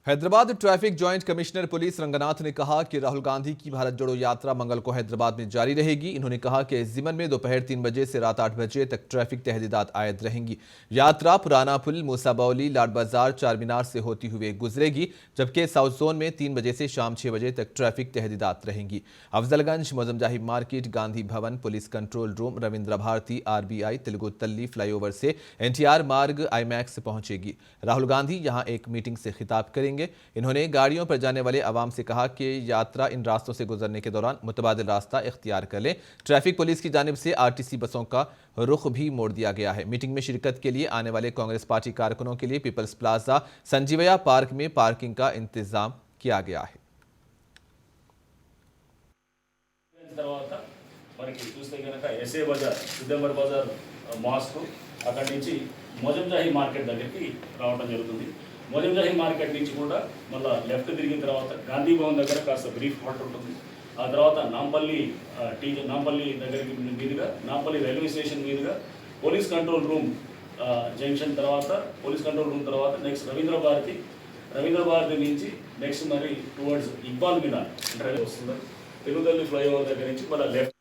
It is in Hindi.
Hyderabad traffic joint commissioner police Ranganath ने कहा कि राहुल गांधी की भारत जोड़ो यात्रा मंगल को हैदराबाद में जारी रहेगी। इन्होंने कहा कि इस जिमन में दोपहर 3 बजे से रात 8 बजे तक ट्रैफिक तहदीदात आयद रहेंगी। यात्रा पुराना पुल, मूसा बावली, लाड बाजार, चार मीनार से होती हुए गुजरेगी, जबकि साउथ जोन में 3 बजे से शाम 6 बजे तक ट्रैफिक तहदीदात रहेंगी। Afzalgunj, मोजमजाहिब market, Gandhi Bhavan, police control room, Ravindra Bharathi, RBI, Telugu Talli flyover से NTR मार्ग IMAX पहुंचेगी। राहुल गांधी यहां एक मीटिंग से खिताब करेंगे। इन्होंने गाड़ियों पर जाने वाले आवाम से कहा कि यात्रा इन रास्तों से गुजरने के दौरान मुतबादिल रास्ता इख्तियार कर लें। ट्रैफिक पुलिस की जानिब से RTC बसों का रुख भी मोड़ दिया गया है। मीटिंग में शिरकत के लिए आने वाले कांग्रेस पार्टी कारकुनों के लिए पीपल्स प्लाजा संजीवया पार्क में पार्किंग का इंतजाम किया गया है। मोजमजाही मार्केट దగ్గరికి రావడం జరుగుతుంది। मोजमजाही मार्केट నుంచి కూడా మళ్ళా లెఫ్ట్ తిరిగిన తర్వాత గాంధీ భవన్ దగ్గర కాస్త బ్రీఫ్ హాల్ట్ ఉంటుంది। ఆ తర్వాత నాంపల్లి దగ్గరికి మీదుగా నాంపల్లి రైల్వే స్టేషన్ మీదుగా పోలీస్ కంట్రోల్ రూమ్ జంక్షన్ తర్వాత పోలీస్ కంట్రోల్ రూమ్ తర్వాత నెక్స్ట్ రవీంద్ర భారతి నుంచి నెక్స్ట్ మరి టువర్డ్స్ ఇక్బాల్ మీనార్ వస్తుంది। తెలుగు తల్లి ఫ్లైఓవర్ దగ్గర నుంచి మళ్ళీ లెఫ్ట్